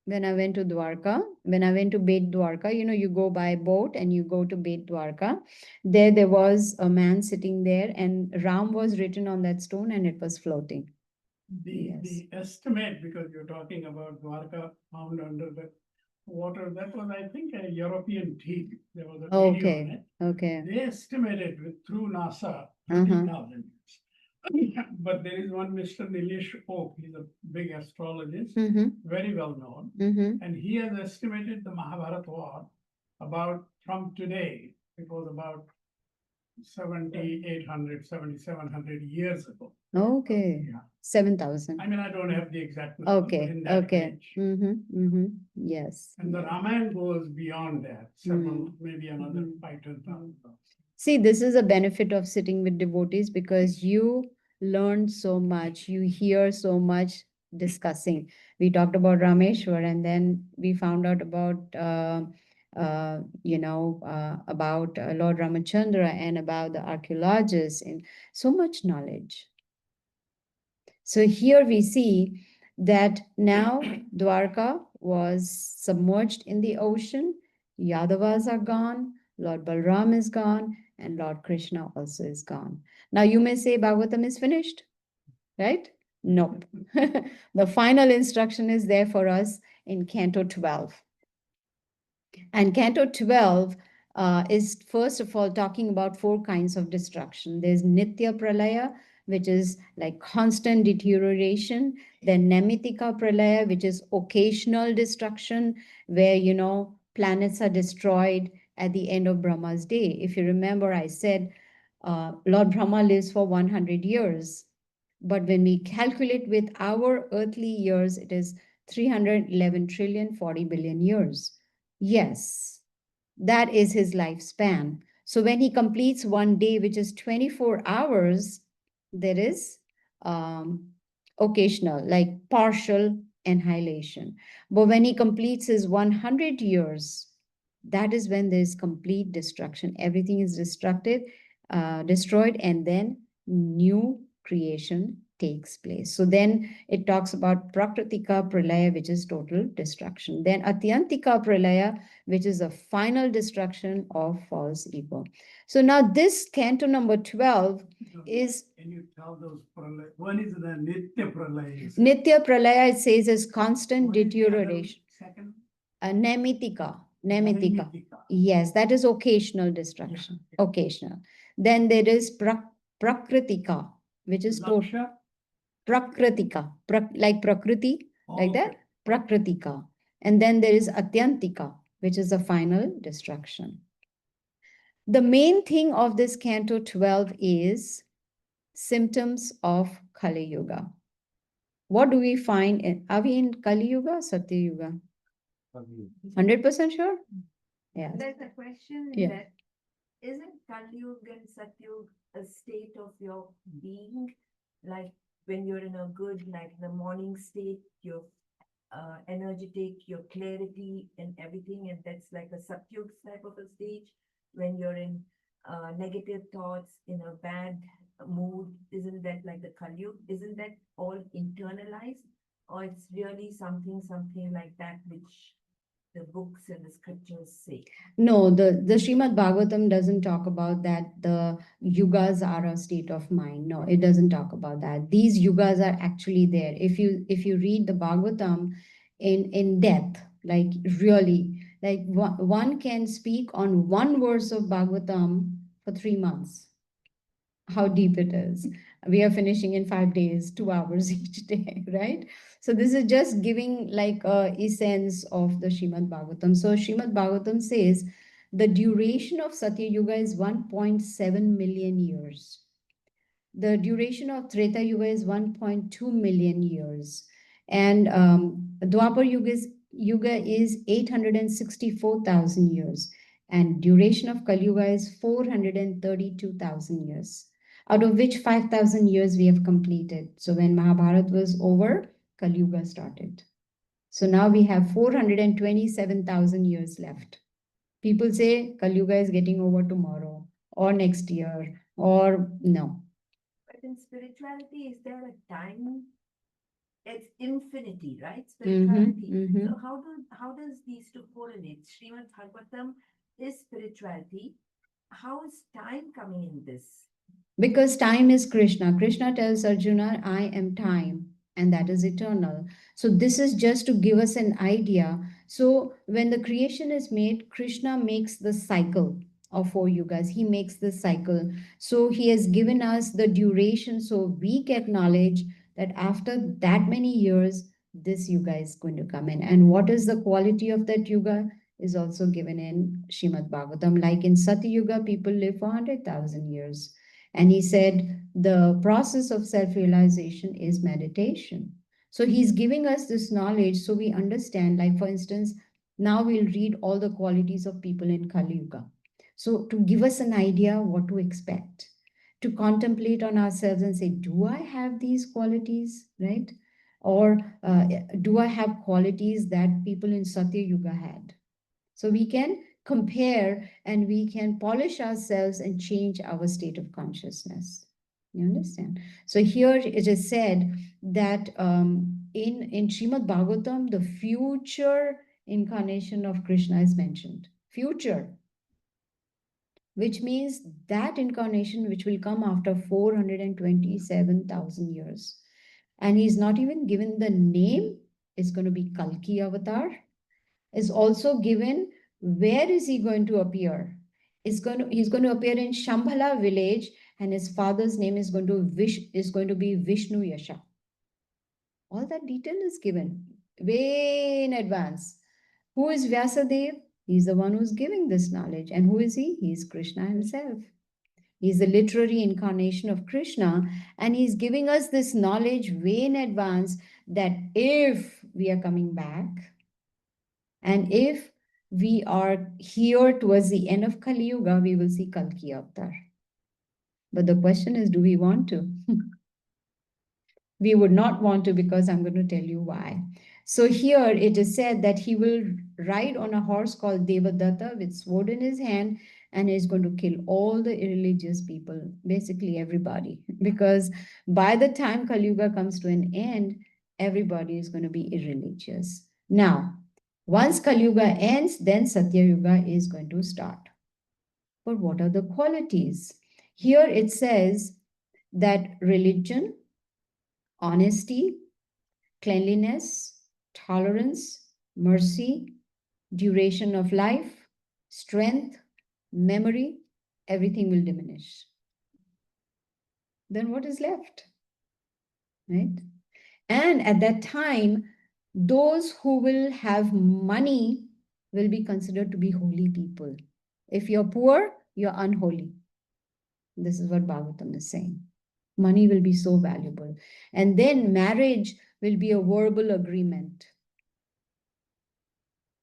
When I went to Dwarka, when I went to Bet Dwarka, you go by boat and you go to Bet Dwarka. There was a man sitting there, and Ram was written on that stone, and it was floating. Yes. The estimate, because you're talking about Dwarka found under the water, that was, I think, a European team. There was a video on Okay. it. Okay. They estimated through NASA Uh-huh. 30,000 years. But there is one Mr. Nilesh Oak, he's a big astrologist, Mm-hmm. very well known, Mm-hmm. and he has estimated the Mahabharata war about from today, it was about 7,800, 7,700 years ago. Okay. Yeah. 7,000. I mean, I don't have the exact number, but Okay. in that Okay. range. Mm-hmm. Mm-hmm. Yes. And the Ramayana goes beyond that, several, Mm. maybe another Mhm. 5,000-10,000. See, this is a benefit of sitting with devotees because you learn so much, you hear so much discussing. We talked about Rameshwar, and then we found out about, about Lord Ramachandra and about the archaeologists, and so much knowledge. So here we see that now Dwarka was submerged in the ocean. Yadavas are gone, Lord Balram is gone, and Lord Krishna also is gone. Now you may say Bhagavatam is finished, right? Nope. The final instruction is there for us in Canto 12. And Canto 12 is first of all talking about four kinds of destruction. There's Nitya Pralaya, which is like constant deterioration. Then Nemitika Pralaya, which is occasional destruction, where, planets are destroyed at the end of Brahma's day. If you remember, I said Lord Brahma lives for 100 years. But when we calculate with our earthly years, it is 311 trillion, 40 billion years. Yes, that is his lifespan. So when he completes one day, which is 24 hours, there is occasional, like partial annihilation. But when he completes his 100 years, that is when there's complete destruction. Everything is destroyed, and then new creation takes place. So then it talks about Prakritika Pralaya, which is total destruction. Then Atyantika Pralaya, which is a final destruction of false ego. So now this canto number 12 is... Can you tell those pralaya? One is the Nitya Pralaya. Nitya Pralaya, it says, is constant What is the other deterioration. second? Nemitika. Nemitika. Yes, that is occasional destruction. Yeah. Occasional. Then there is Prakritika, which is total. Laksha? Prakritika, like Prakriti, like Okay. that. Prakritika. And then there is Atyantika, which is the final destruction. The main thing of this Canto 12 is symptoms of Kali Yuga. What do we find in, are we in Kali Yuga, Satya Yuga? 100% sure? Yeah. There's a question Yeah. that isn't Kalyug and Satyug a state of your being? Like when you're in a good, like the morning state, you're energetic, your clarity and everything, and that's like a subdued type of a stage. When you're in negative thoughts, in a bad mood, isn't that like the Kali? Isn't that all internalized, or it's really something like that which the books and the scriptures say? No, the Srimad Bhagavatam doesn't talk about that the yugas are a state of mind. No, it doesn't talk about that. These yugas are actually there. If you read the Bhagavatam in depth, like really, like one can speak on one verse of Bhagavatam for 3 months. How deep it is. We are finishing in 5 days, 2 hours each day, right? So this is just giving like a essence of the Srimad Bhagavatam. So Srimad Bhagavatam says the duration of Satya Yuga is 1.7 million years. The duration of Treta Yuga is 1.2 million years. And Dwapar Yuga is 864,000 years. And duration of Kali Yuga is 432,000 years, out of which 5,000 years we have completed. So when Mahabharata was over, Kali Yuga started. So now we have 427,000 years left. People say Kali Yuga is getting over tomorrow or next year or no. But in spirituality, is there a time? It's infinity, right? Mm-hmm, Spirituality. mm-hmm. So how does these two correlate? Srimad Bhagavatam is spirituality. How is time coming in this? Because time is Krishna. Krishna tells Arjuna, I am time, and that is eternal. So, this is just to give us an idea. So, when the creation is made, Krishna makes the cycle of 4 yugas. He makes the cycle. So, he has given us the duration so we get knowledge that after that many years, this yuga is going to come in. And what is the quality of that yuga is also given in Srimad Bhagavatam. Like in Satya Yuga, people live for 100,000 years. And he said the process of self realization is meditation. So he's giving us this knowledge so we understand. Like, for instance, now we'll read all the qualities of people in Kali Yuga. So, to give us an idea what to expect, to contemplate on ourselves and say, do I have these qualities, right? Or do I have qualities that people in Satya Yuga had? So we can compare and we can polish ourselves and change our state of consciousness. You understand? So here it is said that in Srimad Bhagavatam, the future incarnation of Krishna is mentioned. Future, which means that incarnation which will come after 427,000 years. And he's not even given the name, it's going to be Kalki Avatar, is also given where is he going to appear. He's going to appear in Shambhala village, and his father's name is going to be Vishnu Yasha. All that detail is given way in advance. Who is Vyasadev? He's the one who's giving this knowledge. And who is he? He's Krishna himself. He's the literary incarnation of Krishna, and he's giving us this knowledge way in advance that if we are coming back, and if we are here towards the end of Kali Yuga, we will see Kalki Avatar. But the question is, do we want to? We would not want to, because I'm going to tell you why. So here it is said that he will ride on a horse called Devadatta with sword in his hand, and is going to kill all the irreligious people, basically everybody. Because by the time Kali Yuga comes to an end, everybody is going to be irreligious. Now, once Kali Yuga ends, then Satya Yuga is going to start. But what are the qualities? Here it says that religion, honesty, cleanliness, tolerance, mercy, duration of life, strength, memory, everything will diminish. Then what is left? Right? And at that time, those who will have money will be considered to be holy people. If you're poor, you're unholy. This is what Bhagavatam is saying. Money will be so valuable. And then marriage will be a verbal agreement.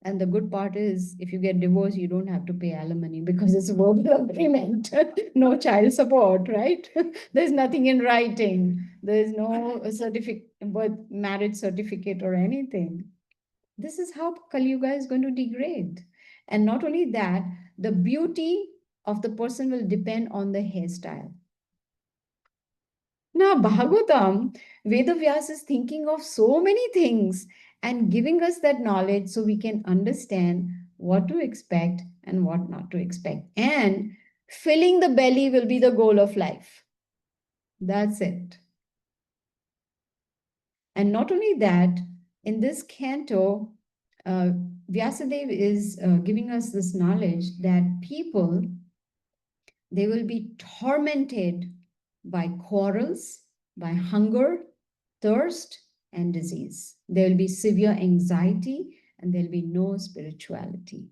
And the good part is, if you get divorced, you don't have to pay alimony because it's a verbal agreement. No child support, right? There's nothing in writing. There's no certificate, marriage certificate or anything. This is how Kali Yuga is going to degrade. And not only that, the beauty of the person will depend on the hairstyle. Now, Bhagavatam, Vedavyas is thinking of so many things and giving us that knowledge so we can understand what to expect and what not to expect. And filling the belly will be the goal of life. That's it. And not only that, in this canto, Vyasadeva is giving us this knowledge that people, they will be tormented by quarrels, by hunger, thirst, and disease. There will be severe anxiety and there will be no spirituality.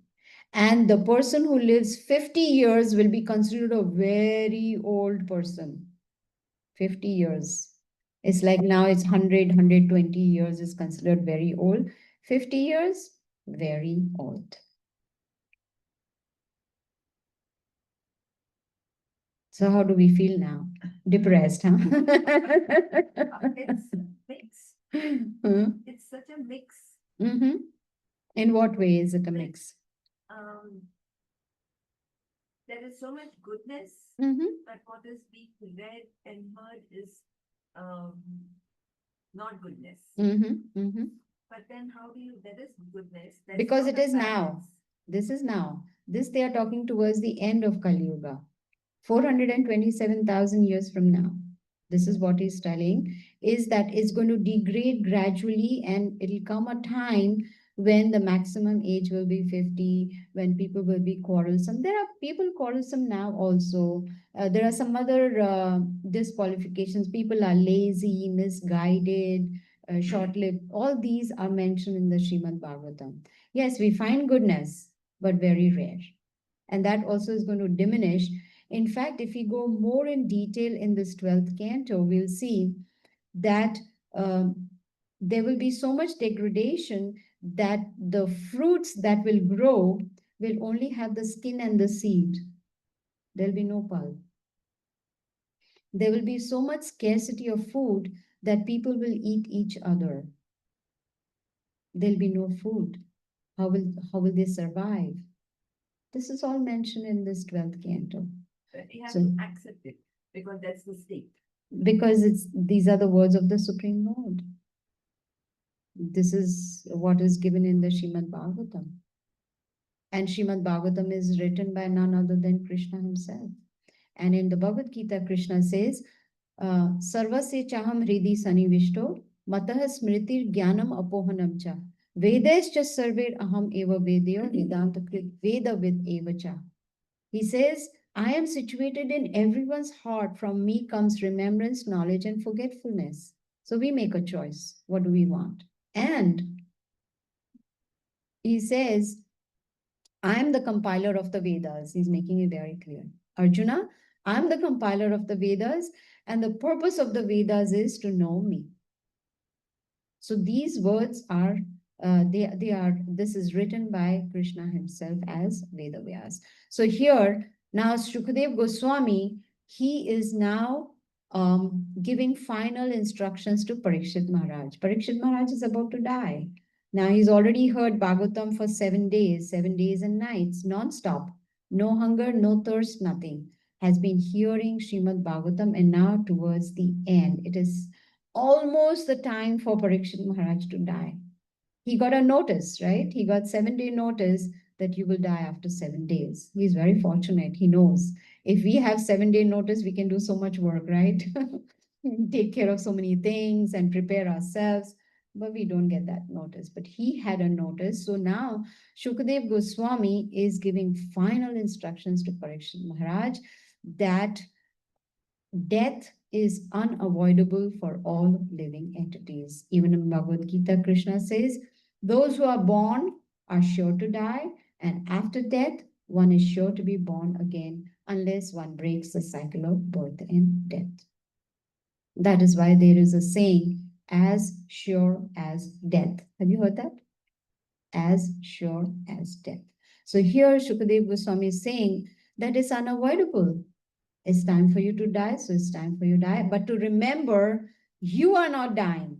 And the person who lives 50 years will be considered a very old person. 50 years. It's like now it's 100, years is considered very old. 50 years, very old. So how do we feel now? Depressed, huh? It's mix. Huh? It's such a mix. Mm-hmm. In what way is it a mix? Um, there is so much goodness, Mm-hmm. but what is being read and heard is um, not goodness. Mm-hmm. Mm-hmm. But then how do you, that is goodness. That's Because not it a is now. balance. This is now. This they are talking towards the end of Kali Yuga. 427,000 years from now. This is what he's telling, is that it's going to degrade gradually and it'll come a time when the maximum age will be 50, when people will be quarrelsome. There are people quarrelsome now also. There are some other disqualifications. People are lazy, misguided, short-lived. All these are mentioned in the Srimad Bhagavatam. Yes, we find goodness, but very rare. And that also is going to diminish. In fact, if we go more in detail in this 12th canto, we'll see that there will be so much degradation that the fruits that will grow will only have the skin and the seed. There'll be no pulp. There will be so much scarcity of food that people will eat each other. There'll be no food. How will they survive? This is all mentioned in this 12th canto. But you have So- to accept it because that's the state. Because these are the words of the Supreme Lord. This is what is given in the Srimad Bhagavatam. And Srimad Bhagavatam is written by none other than Krishna himself. And in the Bhagavad Gita, Krishna says, Sarvasya chaham hridi sanivishto, matah smritir jnanam apohanam cha, vedescha sarver aham eva vedyo, vedanta krit veda vid eva cha. He says, I am situated in everyone's heart. From me comes remembrance, knowledge, and forgetfulness. So we make a choice. What do we want? And he says, I am the compiler of the Vedas. He's making it very clear. Arjuna, I am the compiler of the Vedas, and the purpose of the Vedas is to know me. So these words are, this is written by Krishna himself as Vedavyas. So here, now Shukadev Goswami, he is now giving final instructions to Parikshit Maharaj. Parikshit Maharaj is about to die. Now he's already heard Bhagavatam for 7 days and nights, non-stop. No hunger, no thirst, nothing. Has been hearing Srimad Bhagavatam, and now towards the end, it is almost the time for Parikshit Maharaj to die. He got a notice, right? He got 7-day notice that you will die after 7 days. He's very fortunate. He knows if we have 7-day notice, we can do so much work, right? Take care of so many things and prepare ourselves, but we don't get that notice. But he had a notice. So now Shukadev Goswami is giving final instructions to Parikshit Maharaj that death is unavoidable for all living entities. Even in Bhagavad Gita, Krishna says, those who are born are sure to die, and after death, one is sure to be born again unless one breaks the cycle of birth and death. That is why there is a saying, as sure as death. Have you heard that? as sure as death. So here Shukadev Goswami is saying that it's unavoidable. It's time for you to die, so it's time for you to die. But to remember, you are not dying.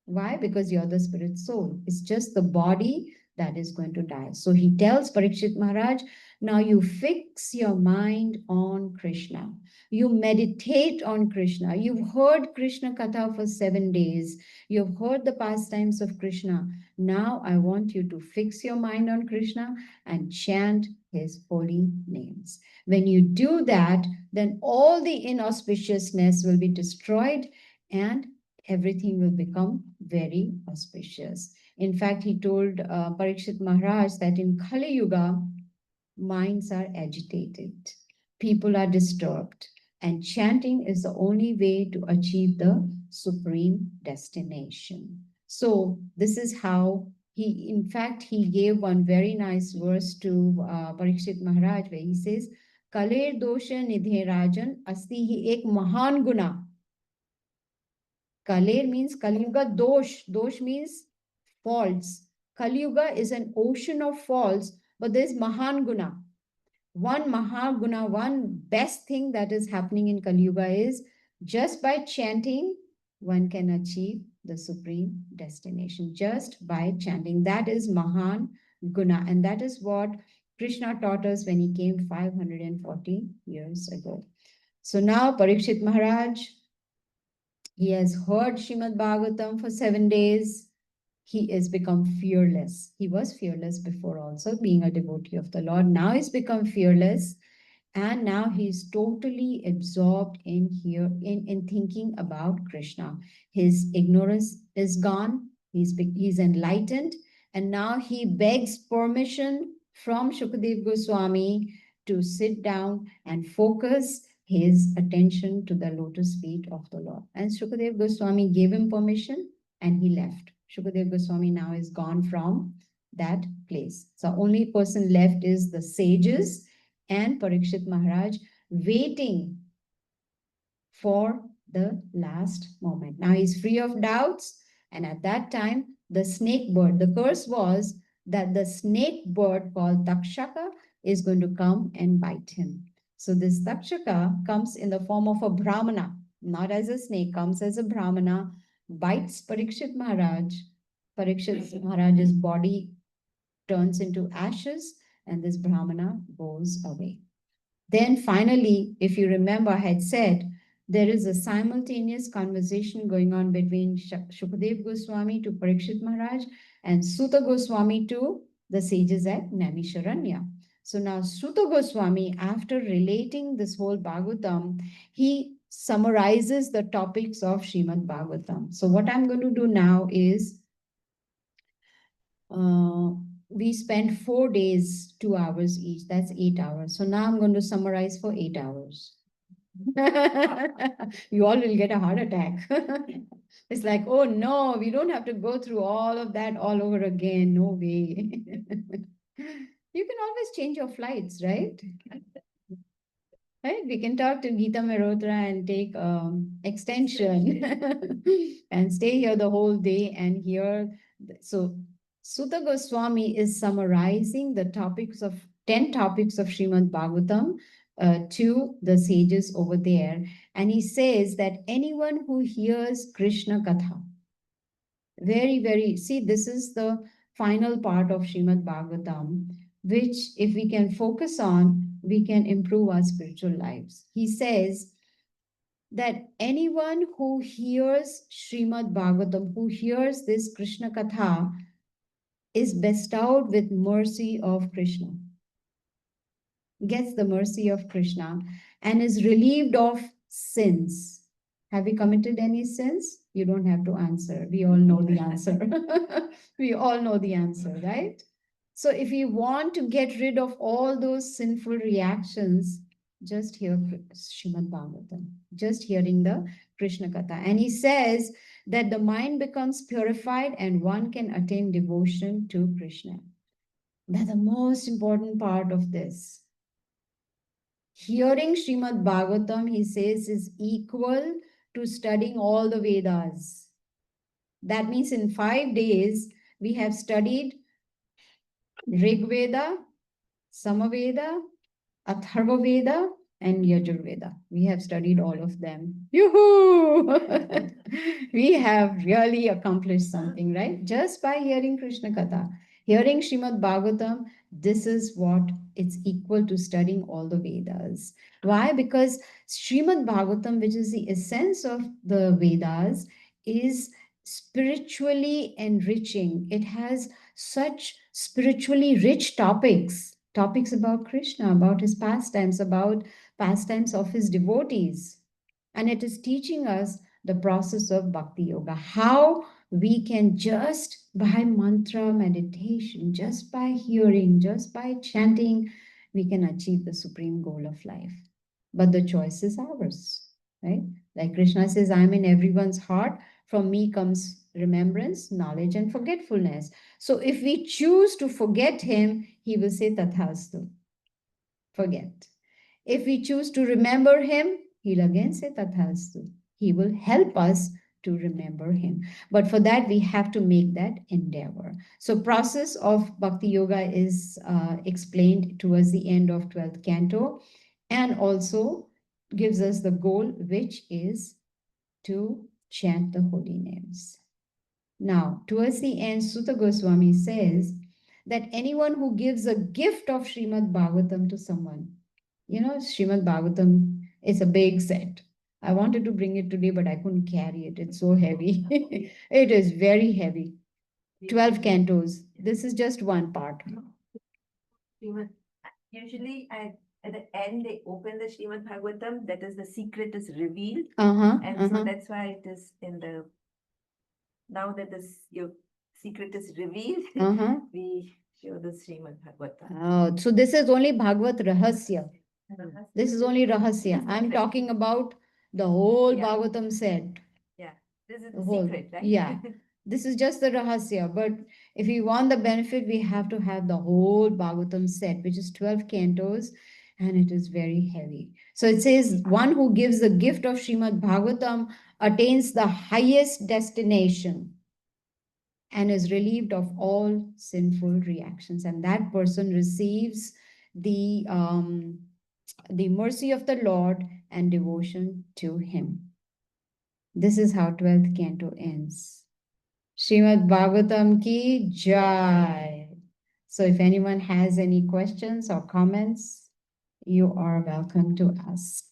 Why? Because you're the spirit soul. It's just the body that is going to die. So he tells Parikshit Maharaj, now you fix your mind on Krishna. You meditate on Krishna. You've heard Krishna Katha for 7 days. You've heard the pastimes of Krishna. Now I want you to fix your mind on Krishna and chant his holy names. When you do that, then all the inauspiciousness will be destroyed and everything will become very auspicious. In fact, he told Parikshit Maharaj that in Kali Yuga, minds are agitated, people are disturbed, and chanting is the only way to achieve the supreme destination. So this is how in fact, he gave one very nice verse to Parikshit Maharaj where he says, Kaler dosha nidhe rajan asti hi ek mahan guna. Kaler means Kalyuga dosh. Dosh means faults. Kalyuga is an ocean of faults, but there's Mahan Guna. One Mahaguna, one best thing that is happening in Kalyuga is just by chanting, one can achieve the supreme destination. Just by chanting. That is Mahan Guna. And that is what Krishna taught us when he came 540 years ago. So now Parikshit Maharaj, he has heard Srimad Bhagavatam for 7 days. He has become fearless. He was fearless before also, being a devotee of the Lord. Now he's become fearless. And now he's totally absorbed in thinking about Krishna. His ignorance is gone. He's enlightened. And now he begs permission from Shukadev Goswami to sit down and focus his attention to the lotus feet of the Lord. And Shukadev Goswami gave him permission and he left. Shukadev Goswami now is gone from that place. So only person left is the sages and Parikshit Maharaj waiting for the last moment. Now he's free of doubts. And at that time, the snake bird, the curse was that the snake bird called Takshaka is going to come and bite him. So this Takshaka comes in the form of a Brahmana, not as a snake, comes as a Brahmana, bites Parikshit Maharaj. Parikshit Maharaj's body turns into ashes and this Brahmana goes away. Then finally, if you remember, I had said there is a simultaneous conversation going on between Shukadev Goswami to Parikshit Maharaj and Suta Goswami to the sages at Naimisharanya. So now Suta Goswami, after relating this whole Bhagavatam, he summarizes the topics of Srimad Bhagavatam. So what I'm going to do now is we spent 4 days, 2 hours each. That's 8 hours. So now I'm going to summarize for 8 hours. You all will get a heart attack. It's like, oh no, we don't have to go through all of that all over again. No way. You can always change your flights, right? Right? We can talk to Geeta Mehrotra and take extension and stay here the whole day and hear. So Suta Goswami is summarizing the topics of 10 topics of Srimad Bhagavatam to the sages over there. And he says that anyone who hears Krishna Katha, see, this is the final part of Srimad Bhagavatam, which if we can focus on, we can improve our spiritual lives. He says that anyone who hears Srimad Bhagavatam, who hears this Krishna Katha, is bestowed with mercy of Krishna, gets the mercy of Krishna, and is relieved of sins. Have we committed any sins? You don't have to answer. We all know the answer. We all know the answer, right? So if you want to get rid of all those sinful reactions, just hear Srimad Bhagavatam, just hearing the Krishna Katha. And he says that the mind becomes purified and one can attain devotion to Krishna. That's the most important part of this. Hearing Srimad Bhagavatam, he says, is equal to studying all the Vedas. That means in 5 days, We have studied Rig Veda, Samaveda, Atharva Veda, and Yajurveda. We have studied all of them. Yoo-hoo! We have really accomplished something, right? Just by hearing Krishna Katha, hearing Srimad Bhagavatam, this is what it's equal to studying all the Vedas. Why? Because Srimad Bhagavatam, which is the essence of the Vedas, is spiritually enriching. It has such spiritually rich topics about Krishna, about his pastimes, about pastimes of his devotees. And it is teaching us the process of bhakti yoga, how we can just by mantra meditation, just by hearing, just by chanting, we can achieve the supreme goal of life. But the choice is ours, right? Like Krishna says, I'm in everyone's heart. From me comes remembrance, knowledge, and forgetfulness. So if we choose to forget him, he will say tathastu, forget. If we choose to remember him, he'll again say tathastu. He will help us to remember him. But for that, we have to make that endeavor. So process of bhakti yoga is explained towards the end of 12th canto, and also gives us the goal, which is to chant the holy names. Now, towards the end, Sutta Goswami says that anyone who gives a gift of Srimad Bhagavatam to someone, Srimad Bhagavatam is a big set. I wanted to bring it today, but I couldn't carry it. It's so heavy. It is very heavy. 12 cantos. This is just one part. Usually at the end they open the Srimad Bhagavatam, that is the secret is revealed. So that's why it is in the, now that your secret is revealed, we show the Srimad Bhagavatam. Oh, so this is only Bhagavat Rahasya. This is only Rahasya. I'm talking about the whole Bhagavatam set. Yeah, this is The the whole, secret, right? yeah. This is just the Rahasya, but if we want the benefit, we have to have the whole Bhagavatam set, which is 12 cantos, and it is very heavy. So it says, one who gives the gift of Srimad Bhagavatam attains the highest destination and is relieved of all sinful reactions. And that person receives the mercy of the Lord and devotion to him. This is how 12th canto ends. Srimad Bhagavatam ki jai. So if anyone has any questions or comments, you are welcome to ask.